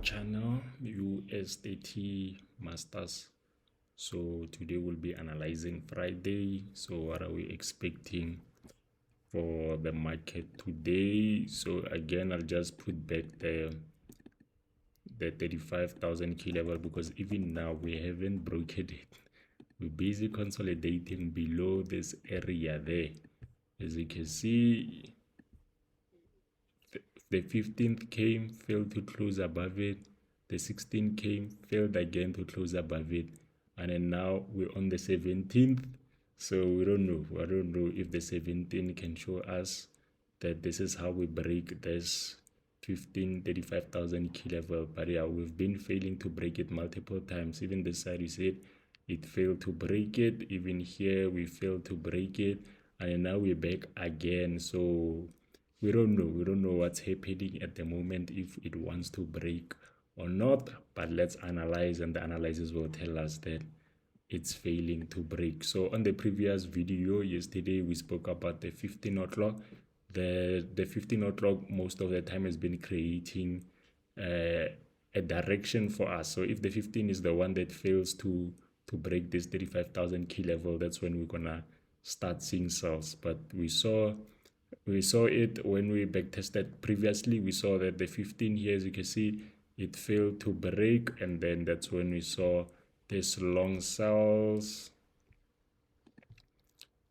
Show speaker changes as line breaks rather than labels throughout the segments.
channel US30 Masters. So today we'll be analyzing Friday. So what are we expecting for the market today? So again, I'll just put back the 35,000 key level, because even now we haven't broken it. We're busy consolidating below this area there. As you can see, the 15th came, failed to close above it. The 16th came, failed again to close above it. And then now we're on the 17th. So we don't know. I don't know if the 17th can show us that this is how we break this 35,000 key level. But yeah, we've been failing to break it multiple times. Even this side, you said it failed to break it. Even here, we failed to break it. And now we're back again. So we don't know what's happening at the moment, if it wants to break or not. But let's analyze, and the analysis will tell us that it's failing to break. So on the previous video yesterday, we spoke about the 15 o'clock. The 15 o'clock most of the time has been creating a direction for us. So if the 15 is the one that fails to break this 35,000 key level, that's when we're gonna start seeing sells. But we saw it when we backtested previously. We saw that the 15 here, as you can see, it failed to break, and then that's when we saw this long sells.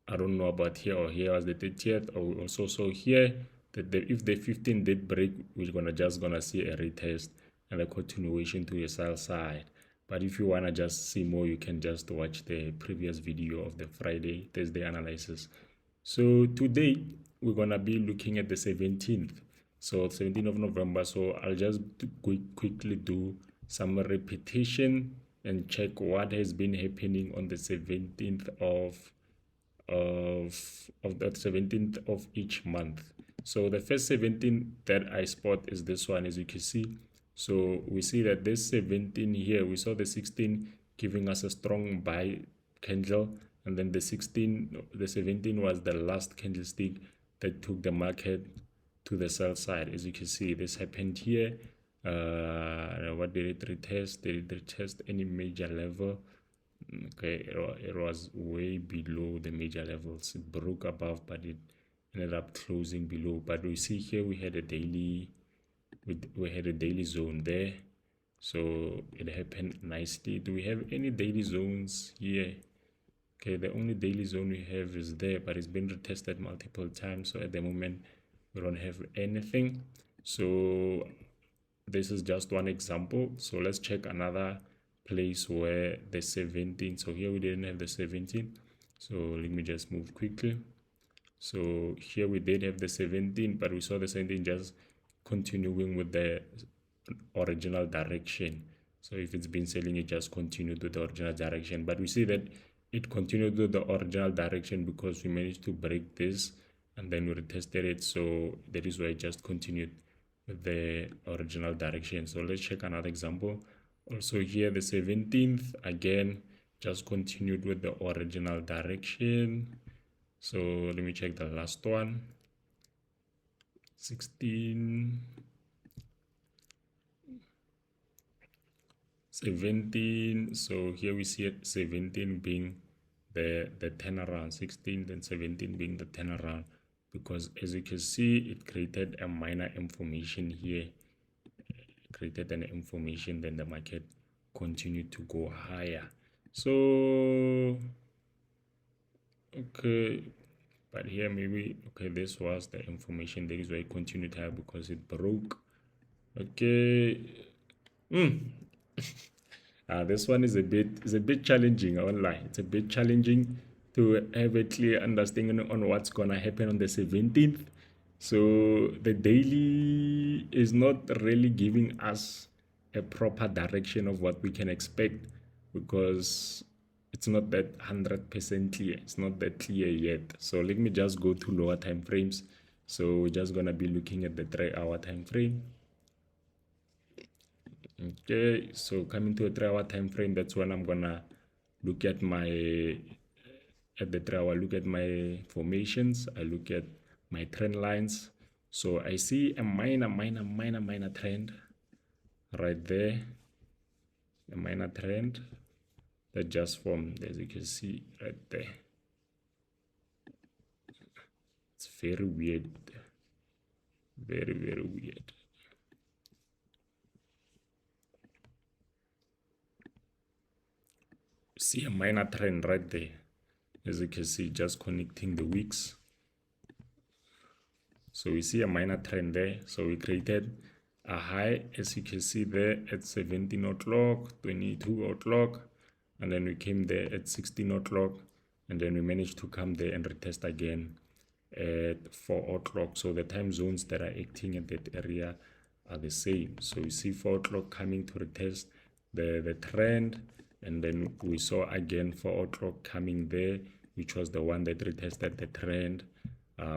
I don't know about here, or here was the 30th, or we also saw here that if the 15 did break, we're just gonna see a retest and a continuation to a sell side. But if you wanna just see more, you can just watch the previous video of the Thursday analysis. So today we're gonna be looking at the 17th. So 17th of November. So I'll just quickly do some repetition and check what has been happening on the 17th of the 17th of each month. So the first 17 that I spot is this one, as you can see. So we see that this 17 here, we saw the 16 giving us a strong buy candle, and then the 17 was the last candlestick that took the market to the sell side. As you can see, this happened here. What did it retest? Did it retest any major level? Okay, it was way below the major levels. It broke above, but it ended up closing below. But we see here we had a daily zone there, so it happened nicely. Do we have any daily zones here? Okay, the only daily zone we have is there, but it's been retested multiple times. So at the moment, we don't have anything. So this is just one example. So let's check another place where the 17. So here we didn't have the 17. So let me just move quickly. So here we did have the 17, but we saw the 17 just continuing with the original direction. So if it's been selling, it just continued with the original direction. But we see that it continued with the original direction because we managed to break this and then we retested it. So that is why it just continued with the original direction. So let's check another example. Also here, the 17th again just continued with the original direction. So let me check the last one. 16, 17. So here we see it, 17 being the turnaround, 16 and 17 being the turnaround, because as you can see, it created a minor information here. It created an information, then the market continued to go higher. So okay, but here maybe, okay, this was the information. That is why it continued higher, because it broke. Okay. This one is a bit challenging. I won't lie. It's a bit challenging to have a clear understanding on what's gonna happen on the 17th. So the daily is not really giving us a proper direction of what we can expect, because it's not that 100% clear. It's not that clear yet. So let me just go to lower time frames. So we're just gonna be looking at the 3-hour time frame. Okay, so coming to a 3-hour time frame, that's when I'm gonna look at the 3-hour, look at my formations. I look at my trend lines. So I see a minor trend. right there, a minor trend that just formed, as you can see right there. It's very weird, very, very weird. See a minor trend right there, as you can see, just connecting the wicks. So we see a minor trend there. So we created a high, as you can see there, at 17 o'clock, 22 o'clock, and then we came there at 16 o'clock, and then we managed to come there and retest again at 4 o'clock. So the time zones that are acting in that area are the same. So we see 4 o'clock coming to retest the trend, and then we saw again 4 o'clock coming there, which was the one that retested the trend.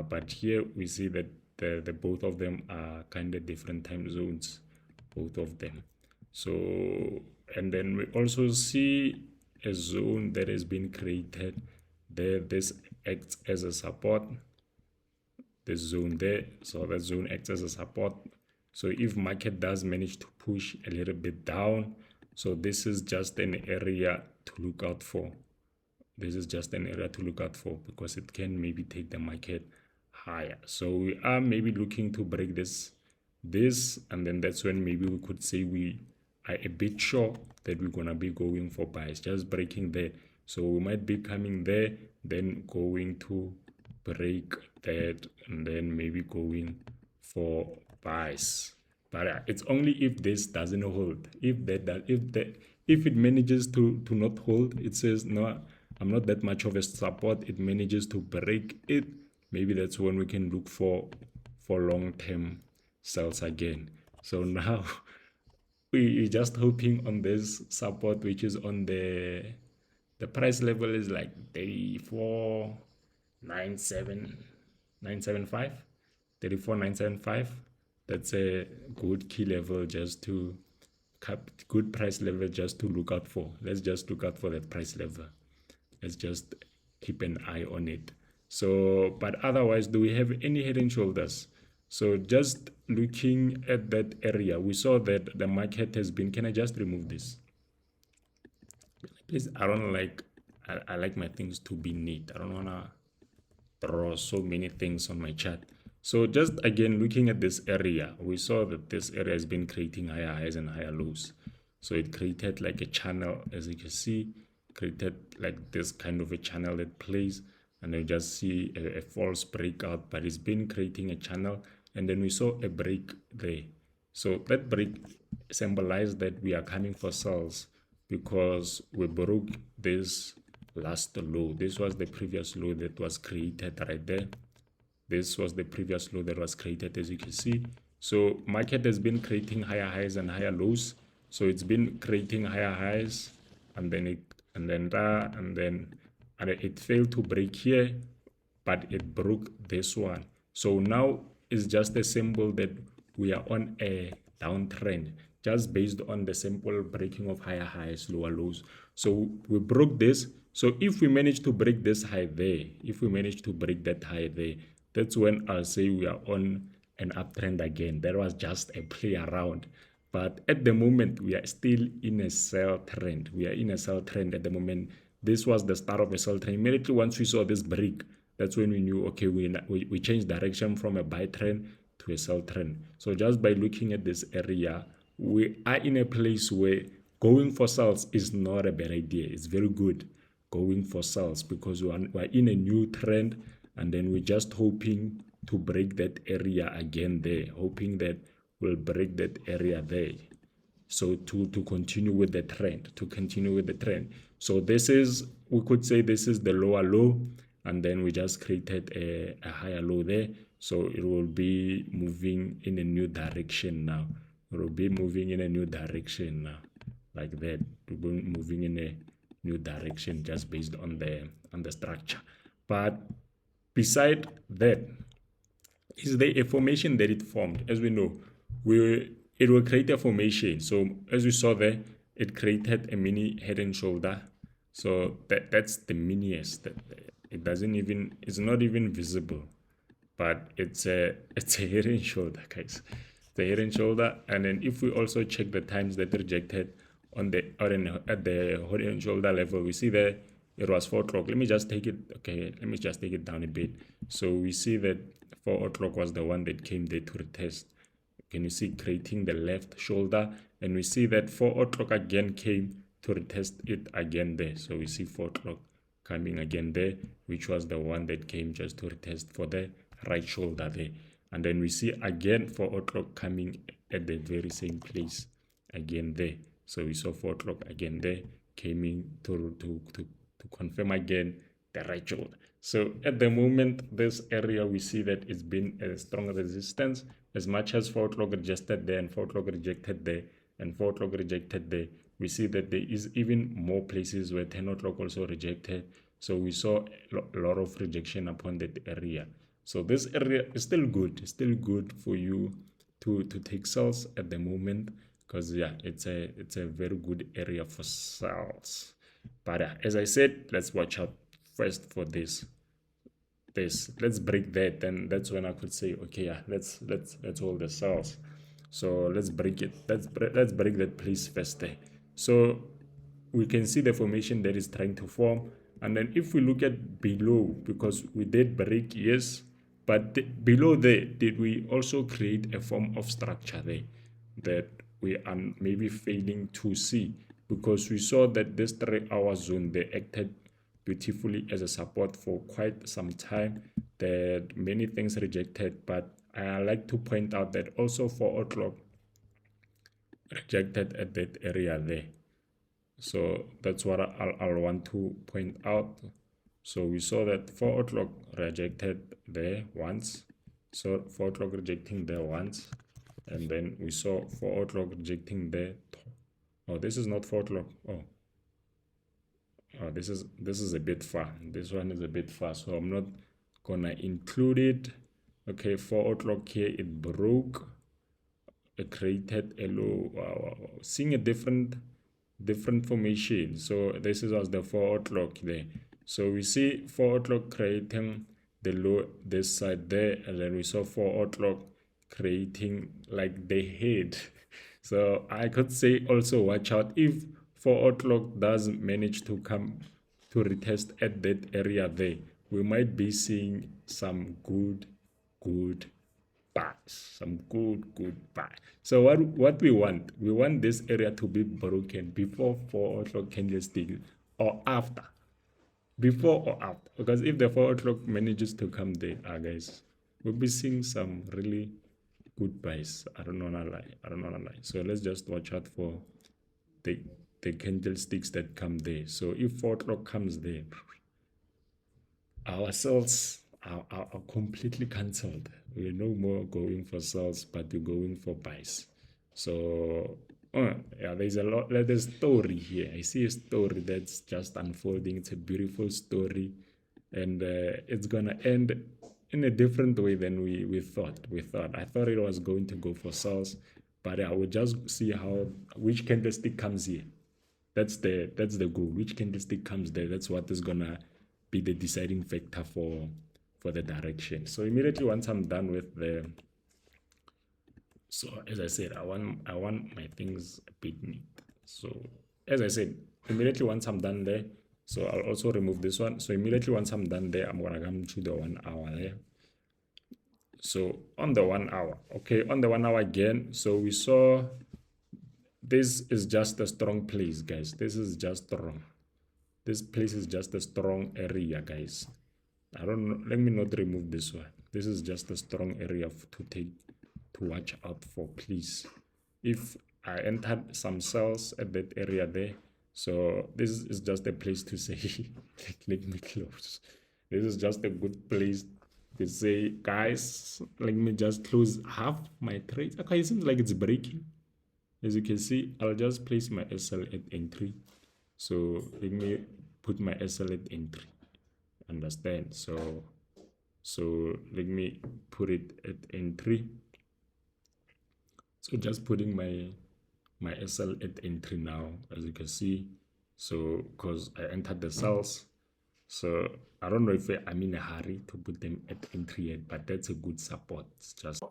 But here we see that the both of them are kind of different time zones, both of them. So, and then we also see a zone that has been created there. This acts as a support, this zone there. So that zone acts as a support. So if market does manage to push a little bit down, so this is just an area to look out for. This is just an area to look out for, because it can maybe take the market higher. So we are maybe looking to break this, and then that's when maybe we could say we are a bit sure that we're gonna be going for buys, just breaking there. So we might be coming there, then going to break that, and then maybe going for buys. But it's only if this doesn't hold. If it manages to not hold, it says no, I'm not that much of a support, it manages to break it, maybe that's when we can look for long-term sales again. So now we're just hoping on this support, which is on the price level is like 34,975, 34,975. That's a good key level, just to good price level just to look out for. Let's just look out for that price level. Let's just keep an eye on it. So, but otherwise, do we have any head and shoulders? So just looking at that area, we saw that the market has been, can I just remove this? Please, I don't like, I like my things to be neat. I don't want to draw so many things on my chart. So just again, looking at this area, we saw that this area has been creating higher highs and higher lows. So it created like a channel, as you can see, created like this kind of a channel that plays, and you just see a false breakout, but it's been creating a channel, and then we saw a break there. So that break symbolized that we are coming for sales, because we broke this last low. This was the previous low that was created right there. This was the previous low that was created, as you can see. So market has been creating higher highs and higher lows. So it's been creating higher highs, and then it failed to break here, but it broke this one. So now it's just a symbol that we are on a downtrend, just based on the simple breaking of higher highs, lower lows. So we broke this. So if we manage to break this high there, if we manage to break that high there, that's when I'll say we are on an uptrend again. That was just a play around. But at the moment, we are still in a sell trend. We are in a sell trend at the moment. This was the start of a sell trend. Immediately once we saw this break, that's when we knew, okay, we changed direction from a buy trend to a sell trend. So just by looking at this area, we are in a place where going for sales is not a bad idea. It's very good going for sales, because we're in a new trend, and then we're just hoping to break that area again there, hoping that we'll break that area there. So to continue with the trend, So this is, we could say this is the lower low, and then we just created a higher low there. So it will be moving in a new direction now. It will be moving in a new direction now, like that. We'll be moving in a new direction, just based on the structure. But beside that, is there a formation that it formed? As we know, it will create a formation. So as we saw there, it created a mini head and shoulder. So that's the miniest. It's not even visible, but it's a head and shoulder, guys. the head and shoulder. And then if we also check the times that rejected on the at the head and shoulder level, we see that it was 4 o'clock. Let me just take it. Okay, let me just take it down a bit. So we see that 4 o'clock was the one that came there to retest. Can you see creating the left shoulder? And we see that 4 o'clock again came to retest it again there. So we see 4 o'clock coming again there, which was the one that came just to retest for the right shoulder there. And then we see again 4 o'clock coming at the very same place again there. So we saw 4 o'clock again there, came in to confirm again the right shoulder. So at the moment, this area we see that it's been a strong resistance. As much as 4 o'clock rejected there and 4 o'clock rejected there and 4 o'clock rejected there, we see that there is even more places where 10 o'clock also rejected. So we saw a lot of rejection upon that area. So this area is still good. It's still good for you to take sales at the moment, because yeah, it's a very good area for sales. But as I said, let's watch out first for this. Let's break that, then that's when I could say, okay, yeah, let's hold the sales. So let's break it. Let's break that place first there. So we can see the formation that is trying to form. And then if we look at below, because we did break, yes, but below there, did we also create a form of structure there that we are maybe failing to see? Because we saw that this 3-hour zone, they acted beautifully as a support for quite some time, that many things rejected. But I like to point out that also 4 o'clock rejected at that area there. So that's what I'll want to point out. So we saw that 4 o'clock rejected there once. So 4 o'clock rejecting there once. And then we saw 4 o'clock rejecting there. Oh, this is not 4 o'clock. Oh, this is a bit far. This one is a bit far, so I'm not gonna include it. Okay, 4 o'clock here, it broke. It created a low. Seeing a different formation. So this was the 4 o'clock there. So we see 4 o'clock creating the low this side there, and then we saw 4 o'clock creating like the head. So I could say also watch out if 4 o'clock does manage to come to retest at that area there. We might be seeing some good buys, some good buy. So what we want this area to be broken before 4 o'clock candlestick or after. Before or after, because if the 4 o'clock manages to come there, guys, we'll be seeing some really good buys. I don't wanna lie. So let's just watch out for the candlesticks that come there. So if 4 o'clock comes there, our sales are completely cancelled. We're no more going for sales, but we're going for buys. So yeah, there's a story here. I see a story that's just unfolding. It's a beautiful story, and it's gonna end in a different way than we thought. I thought it was going to go for sales, but I will just see which candlestick comes here. That's the goal. Which candlestick comes there? That's what is gonna be the deciding factor for the direction. So immediately once I'm done with the, so as I said, I want my things a bit neat. So as I said, immediately once I'm done there, so I'll also remove this one. So immediately once I'm done there, I'm gonna come to the 1 hour there. So on the 1 hour, okay, on the 1 hour again, so we saw this is just a strong place, guys. This is just strong. This place is just a strong area, guys. I don't know. Let me not remove this one. This is just a strong area to watch out for, please. If I entered some cells at that area there, so this is just a place to say, let me close. This is just a good place to say, guys, let me just close half my trades. Okay, it seems like it's breaking. As you can see, I'll just place my SL at entry. So let me put my SL at entry. Understand? So let me put it at entry. So just putting my SL at entry now, as you can see. So because I entered the cells, So I don't know if I'm in a hurry to put them at entry yet, but that's a good support. It's just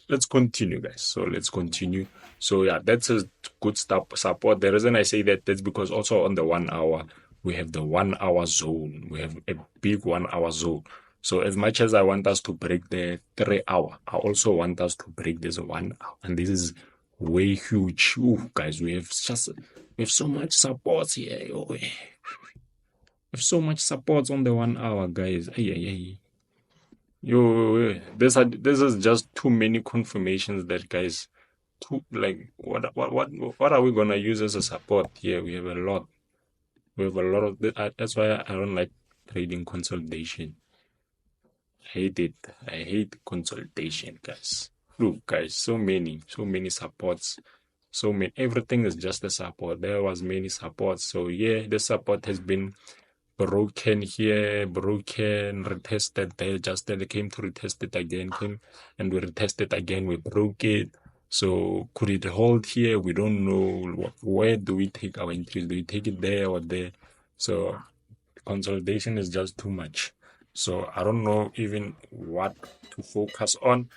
let's continue, guys. So let's continue. So yeah, that's a good support. The reason I say that, that's because also on the 1 hour we have the 1 hour zone. We have a big 1 hour zone. So as much as I want us to break the 3 hour, I also want us to break this 1 hour, and this is way huge. Ooh, guys, we have so much support here. Oh, we have so much support on the 1 hour, guys. Ay, ay, ay. Yo, this is just too many confirmations that, guys, too, like, what are we gonna use as a support here? We have a lot. We have a lot of that's why I don't like trading consolidation. I hate it. I hate consolidation, guys. Look, guys, so many supports. So many, everything is just a support. There was many supports. So yeah, the support has been broken here, broken, retested there, just then they came to retest it again, came and we retested again, we broke it. So could it hold here? We don't know. Where do we take our entries? Do we take it there or there? So consolidation is just too much. So I don't know even what to focus on,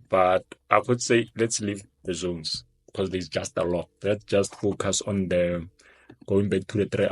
but I would say let's leave the zones because there's just a lot. Let's just focus on the going back to the 3 hour.